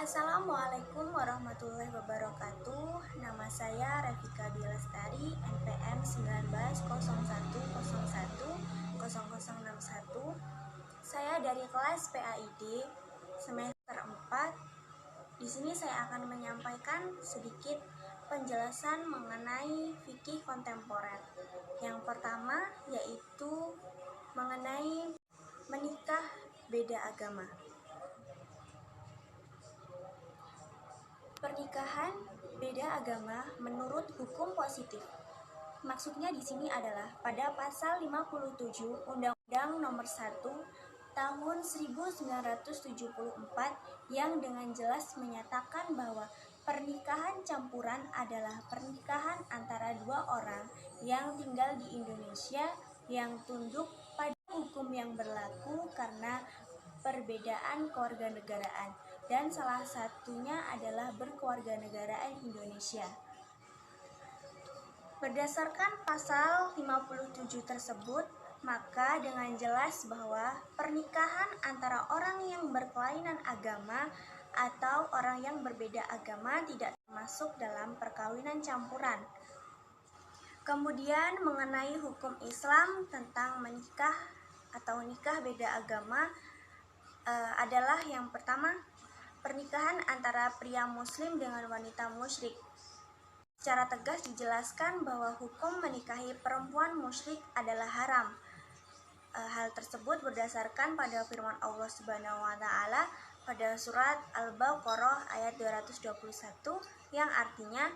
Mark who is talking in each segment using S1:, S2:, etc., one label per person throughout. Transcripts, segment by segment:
S1: Assalamualaikum warahmatullahi wabarakatuh. Nama saya Revika Bilastari, NPM 1901010061. Saya dari kelas PAID semester 4. Di sini saya akan menyampaikan sedikit penjelasan mengenai fikih kontemporer. Yang pertama yaitu mengenai menikah beda agama. Pernikahan beda agama menurut hukum positif. Maksudnya di sini adalah pada pasal 57 Undang-Undang Nomor 1 Tahun 1974 yang dengan jelas menyatakan bahwa pernikahan campuran adalah pernikahan antara dua orang yang tinggal di Indonesia yang tunduk pada hukum yang berlaku karena perbedaan kewarganegaraan, dan salah satunya adalah berkewarganegaraan Indonesia. Berdasarkan pasal 57 tersebut, maka dengan jelas bahwa pernikahan antara orang yang berkelainan agama atau orang yang berbeda agama tidak termasuk dalam perkawinan campuran. Kemudian mengenai hukum Islam tentang menikah atau nikah beda agama adalah yang pertama, pernikahan antara pria muslim dengan wanita musyrik. Secara tegas dijelaskan bahwa hukum menikahi perempuan musyrik adalah haram. Hal tersebut berdasarkan pada firman Allah Subhanahu wa taala pada surat Al-Baqarah ayat 221 yang artinya,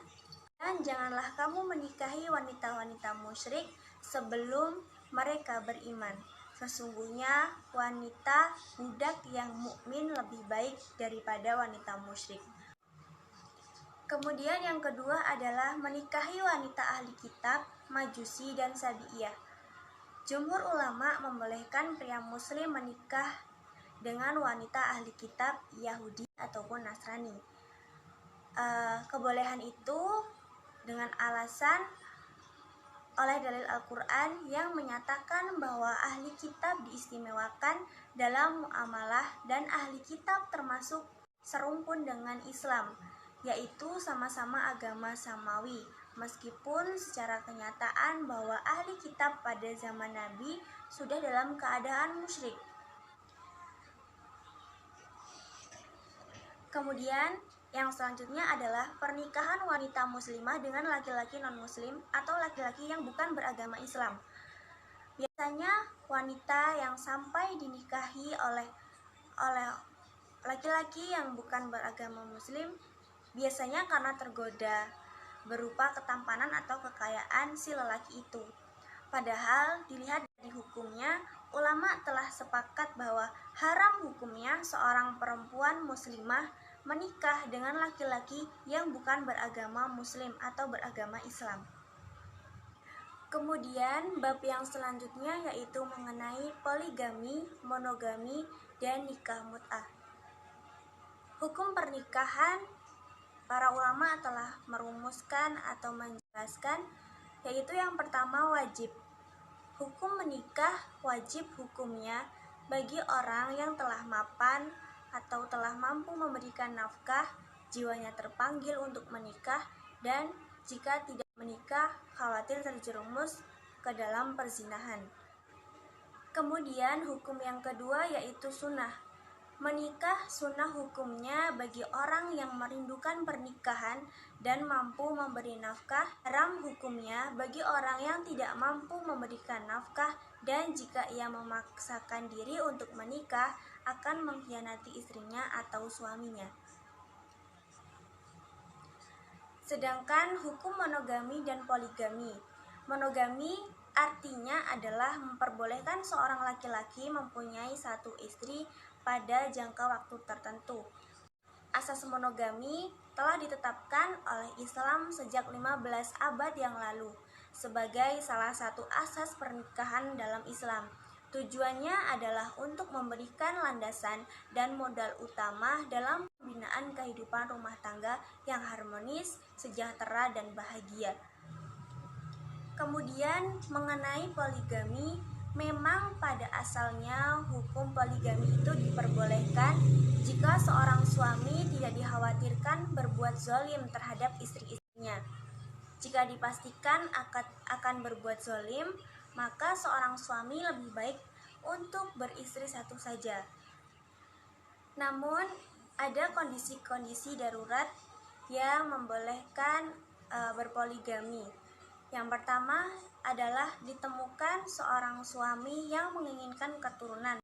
S1: dan janganlah kamu menikahi wanita-wanita musyrik sebelum mereka beriman. Sesungguhnya wanita budak yang mukmin lebih baik daripada wanita musyrik. Kemudian yang kedua adalah menikahi wanita ahli kitab, Majusi dan Sabi'iyah. Jumhur ulama membolehkan pria muslim menikah dengan wanita ahli kitab Yahudi ataupun Nasrani. Kebolehan itu dengan alasan oleh dalil Al-Quran yang menyatakan bahwa ahli kitab diistimewakan dalam muamalah dan ahli kitab termasuk serumpun dengan Islam, yaitu sama-sama agama samawi, meskipun secara kenyataan bahwa ahli kitab pada zaman Nabi sudah dalam keadaan musyrik. Kemudian yang selanjutnya adalah pernikahan wanita muslimah dengan laki-laki non-muslim atau laki-laki yang bukan beragama Islam. Biasanya wanita yang sampai dinikahi oleh laki-laki yang bukan beragama muslim biasanya karena tergoda berupa ketampanan atau kekayaan si lelaki itu. Padahal dilihat dari hukumnya, ulama telah sepakat bahwa haram hukumnya seorang perempuan muslimah menikah dengan laki-laki yang bukan beragama muslim atau beragama Islam. Kemudian bab yang selanjutnya yaitu mengenai poligami, monogami, dan nikah mut'ah. Hukum pernikahan, para ulama telah merumuskan atau menjelaskan, yaitu yang pertama wajib. Hukum menikah wajib hukumnya bagi orang yang telah mapan atau telah mampu memberikan nafkah, jiwanya terpanggil untuk menikah, dan jika tidak menikah khawatir terjerumus ke dalam perzinahan. Kemudian hukum yang kedua yaitu sunnah. Menikah sunnah hukumnya bagi orang yang merindukan pernikahan dan mampu memberi nafkah. Haram hukumnya bagi orang yang tidak mampu memberikan nafkah dan jika ia memaksakan diri untuk menikah akan mengkhianati istrinya atau suaminya. Sedangkan hukum monogami dan poligami. Monogami artinya adalah memperbolehkan seorang laki-laki mempunyai satu istri pada jangka waktu tertentu. Asas monogami telah ditetapkan oleh Islam sejak 15 abad yang lalu sebagai salah satu asas pernikahan dalam Islam. Tujuannya adalah untuk memberikan landasan dan modal utama dalam pembinaan kehidupan rumah tangga yang harmonis, sejahtera, dan bahagia. Kemudian mengenai poligami, Memang pada asalnya hukum poligami itu diperbolehkan jika seorang suami tidak dikhawatirkan berbuat zalim terhadap istri-istrinya. Jika dipastikan akan berbuat zalim, maka seorang suami lebih baik untuk beristri satu saja. Namun, ada kondisi-kondisi darurat yang membolehkan berpoligami. Yang pertama adalah ditemukan seorang suami yang menginginkan keturunan,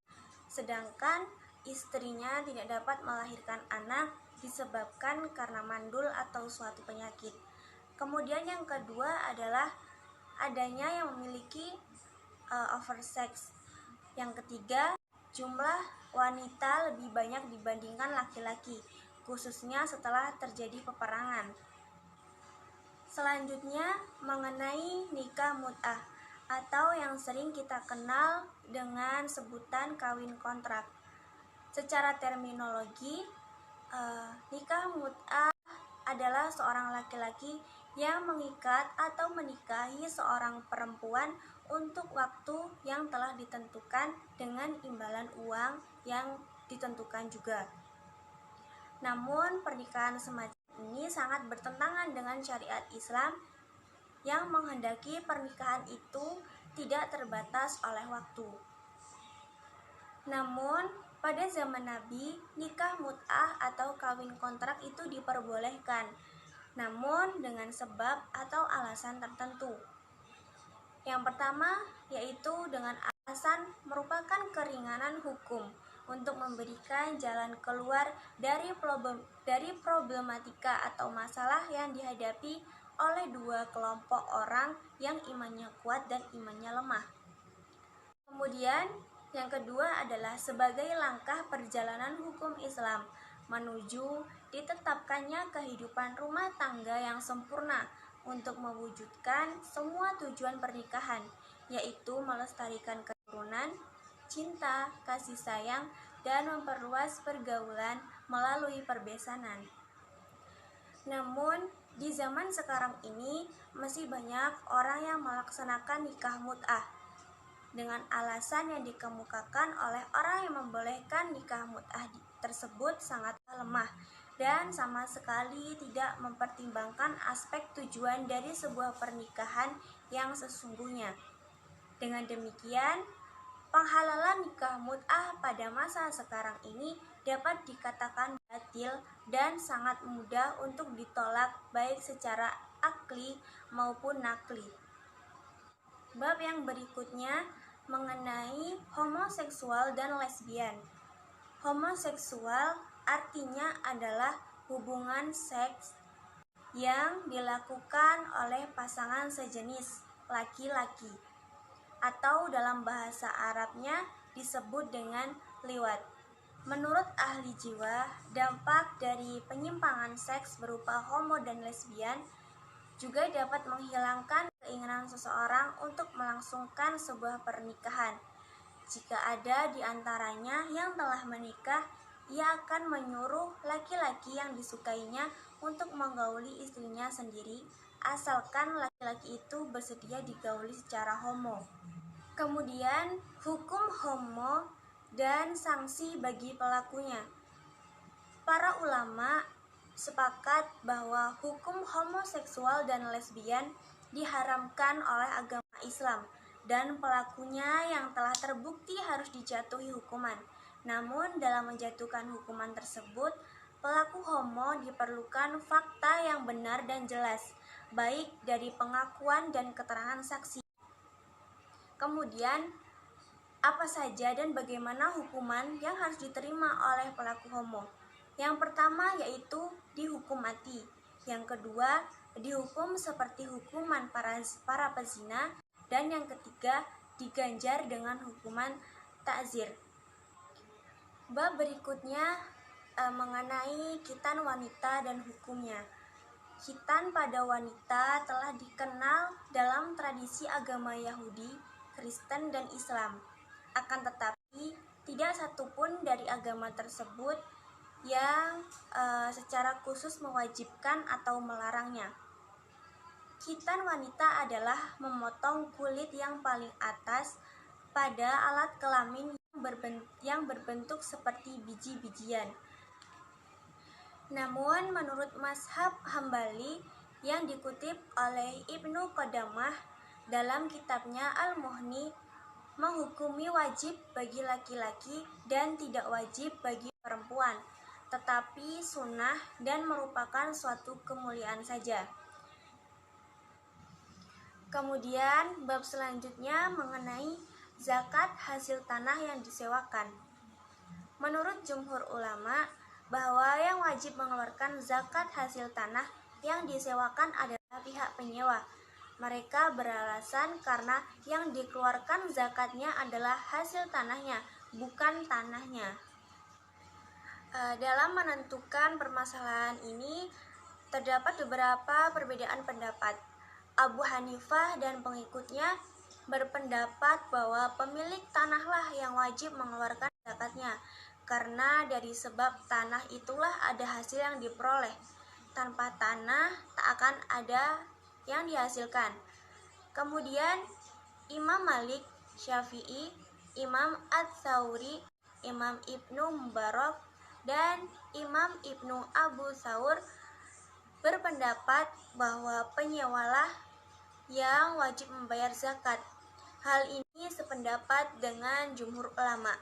S1: sedangkan istrinya tidak dapat melahirkan anak disebabkan karena mandul atau suatu penyakit. Kemudian yang kedua adalah adanya yang memiliki oversex. Yang ketiga, jumlah wanita lebih banyak dibandingkan laki-laki, khususnya setelah terjadi peperangan. Selanjutnya, mengenai nikah mut'ah atau yang sering kita kenal dengan sebutan kawin kontrak. Secara terminologi, nikah mut'ah adalah seorang laki-laki yang mengikat atau menikahi seorang perempuan untuk waktu yang telah ditentukan dengan imbalan uang yang ditentukan juga. Namun, pernikahan semacam ini sangat bertentangan dengan syariat Islam yang menghendaki pernikahan itu tidak terbatas oleh waktu. Namun, pada zaman Nabi, nikah mut'ah atau kawin kontrak itu diperbolehkan, namun dengan sebab atau alasan tertentu. Yang pertama, yaitu dengan alasan merupakan keringanan hukum untuk memberikan jalan keluar dari problematika atau masalah yang dihadapi oleh dua kelompok orang yang imannya kuat dan imannya lemah. Kemudian, yang kedua adalah sebagai langkah perjalanan hukum Islam menuju ditetapkannya kehidupan rumah tangga yang sempurna untuk mewujudkan semua tujuan pernikahan, yaitu melestarikan keturunan, cinta, kasih sayang, dan memperluas pergaulan melalui perbesanan. Namun, di zaman sekarang ini masih banyak orang yang melaksanakan nikah mut'ah dengan alasan yang dikemukakan oleh orang yang membolehkan nikah mut'ah tersebut sangat lemah dan sama sekali tidak mempertimbangkan aspek tujuan dari sebuah pernikahan yang sesungguhnya. Dengan demikian, penghalalan nikah mut'ah pada masa sekarang ini dapat dikatakan batil dan sangat mudah untuk ditolak baik secara akli maupun nakli. Bab yang berikutnya mengenai homoseksual dan lesbian. Homoseksual artinya adalah hubungan seks yang dilakukan oleh pasangan sejenis laki-laki, atau dalam bahasa Arabnya disebut dengan liwat. Menurut ahli jiwa, dampak dari penyimpangan seks berupa homo dan lesbian juga dapat menghilangkan keinginan seseorang untuk melangsungkan sebuah pernikahan. Jika ada di antaranya yang telah menikah, ia akan menyuruh laki-laki yang disukainya untuk menggauli istrinya sendiri, asalkan laki-laki itu bersedia digauli secara homo. Kemudian, hukum homo dan sanksi bagi pelakunya. Para ulama sepakat bahwa hukum homoseksual dan lesbian diharamkan oleh agama Islam dan pelakunya yang telah terbukti harus dijatuhi hukuman. Namun dalam menjatuhkan hukuman tersebut, pelaku homo diperlukan fakta yang benar dan jelas, baik dari pengakuan dan keterangan saksi. Kemudian, apa saja dan bagaimana hukuman yang harus diterima oleh pelaku homo? Yang pertama yaitu dihukum mati. Yang kedua, dihukum seperti hukuman para pezina. Dan yang ketiga, diganjar dengan hukuman ta'zir. Bab berikutnya mengenai khitan wanita dan hukumnya. Khitan pada wanita telah dikenal dalam tradisi agama Yahudi, Kristen, dan Islam. Akan tetapi, tidak satupun dari agama tersebut yang secara khusus mewajibkan atau melarangnya. Khitan wanita adalah memotong kulit yang paling atas pada alat kelamin yang berbentuk seperti biji-bijian. Namun menurut mazhab Hambali yang dikutip oleh Ibnu Qudamah dalam kitabnya Al-Mughni, menghukumi wajib bagi laki-laki dan tidak wajib bagi perempuan, tetapi sunnah dan merupakan suatu kemuliaan saja. Kemudian bab selanjutnya mengenai zakat hasil tanah yang disewakan. Menurut jumhur ulama, bahwa yang wajib mengeluarkan zakat hasil tanah yang disewakan adalah pihak penyewa. Mereka beralasan karena yang dikeluarkan zakatnya adalah hasil tanahnya, bukan tanahnya. Dalam menentukan permasalahan ini, terdapat beberapa perbedaan pendapat. Abu Hanifah dan pengikutnya berpendapat bahwa pemilik tanahlah yang wajib mengeluarkan zakatnya, karena dari sebab tanah itulah ada hasil yang diperoleh. Tanpa tanah tak akan ada yang dihasilkan. Kemudian Imam Malik, Syafi'i, Imam Ats-Tsauri, Imam Ibnu Mubarak, dan Imam Ibnu Abu Thawr berpendapat bahwa penyewalah yang wajib membayar zakat. Hal ini sependapat dengan jumhur ulama.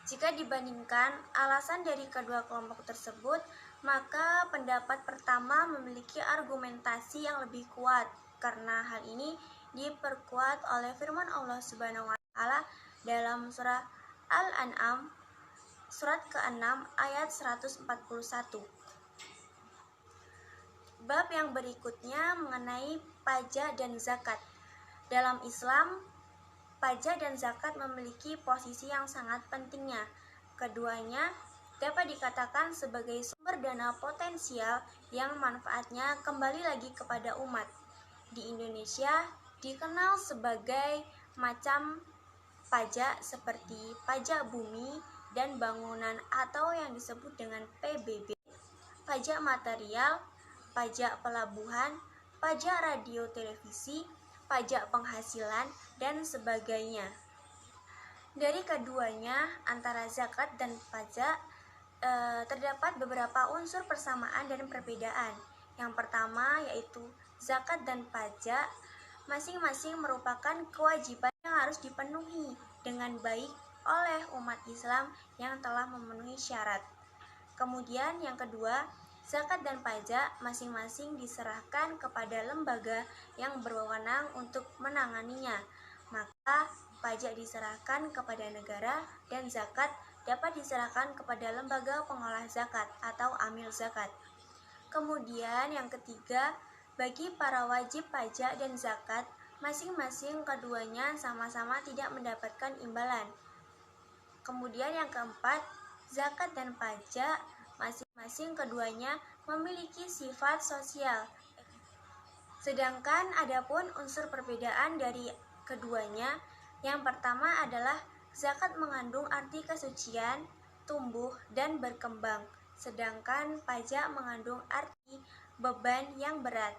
S1: Jika dibandingkan alasan dari kedua kelompok tersebut, maka pendapat pertama memiliki argumentasi yang lebih kuat, karena hal ini diperkuat oleh firman Allah Subhanahu wa Ta'ala dalam surah Al-An'am surat ke-6 ayat 141. Bab yang berikutnya mengenai pajak dan zakat. Dalam Islam, pajak dan zakat memiliki posisi yang sangat pentingnya. Keduanya dapat dikatakan sebagai sumber dana potensial yang manfaatnya kembali lagi kepada umat. Di Indonesia dikenal sebagai macam pajak seperti pajak bumi dan bangunan atau yang disebut dengan PBB, pajak material, pajak pelabuhan, pajak radio televisi, pajak penghasilan, dan sebagainya. Dari keduanya, antara zakat dan pajak, terdapat beberapa unsur persamaan dan perbedaan. Yang pertama yaitu zakat dan pajak masing-masing merupakan kewajiban yang harus dipenuhi dengan baik oleh umat Islam yang telah memenuhi syarat. Kemudian yang kedua, zakat dan pajak masing-masing diserahkan kepada lembaga yang berwenang untuk menanganinya. Maka pajak diserahkan kepada negara dan zakat dapat diserahkan kepada lembaga pengolah zakat atau amil zakat. Kemudian yang ketiga, bagi para wajib pajak dan zakat, masing-masing keduanya sama-sama tidak mendapatkan imbalan. Kemudian yang keempat, zakat dan pajak masing-masing keduanya memiliki sifat sosial. Sedangkan adapun unsur perbedaan dari keduanya, yang pertama adalah zakat mengandung arti kesucian, tumbuh, dan berkembang, sedangkan pajak mengandung arti beban yang berat.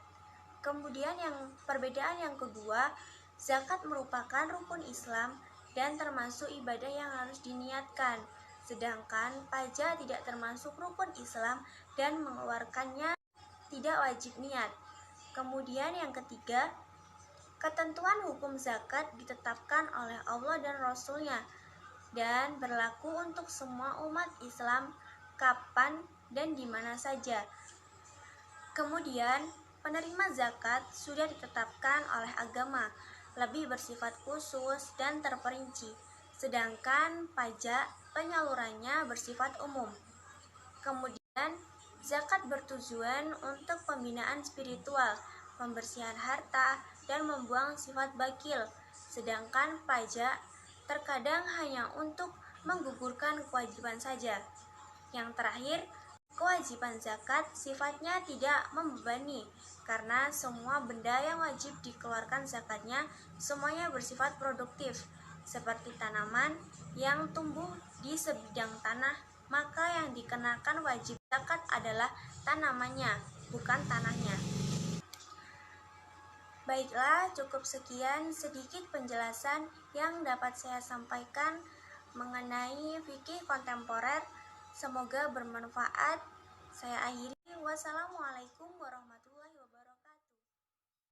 S1: Kemudian yang perbedaan yang kedua, zakat merupakan rukun Islam dan termasuk ibadah yang harus diniatkan, sedangkan pajak tidak termasuk rukun Islam dan mengeluarkannya tidak wajib niat. Kemudian yang ketiga, ketentuan hukum zakat ditetapkan oleh Allah dan Rasul-Nya dan berlaku untuk semua umat Islam kapan dan di mana saja. Kemudian, penerima zakat sudah ditetapkan oleh agama, lebih bersifat khusus dan terperinci, sedangkan pajak penyalurannya bersifat umum. Kemudian, zakat bertujuan untuk pembinaan spiritual, pembersihan harta, dan membuang sifat bakil, sedangkan pajak terkadang hanya untuk menggugurkan kewajiban saja. Yang terakhir, kewajiban zakat sifatnya tidak membebani, karena semua benda yang wajib dikeluarkan zakatnya semuanya bersifat produktif, seperti tanaman yang tumbuh di sebidang tanah, maka yang dikenakan wajib zakat adalah tanamannya, bukan tanahnya. Baiklah, cukup sekian sedikit penjelasan yang dapat saya sampaikan mengenai fikih kontemporer. Semoga bermanfaat. Saya akhiri. Wassalamualaikum warahmatullahi wabarakatuh.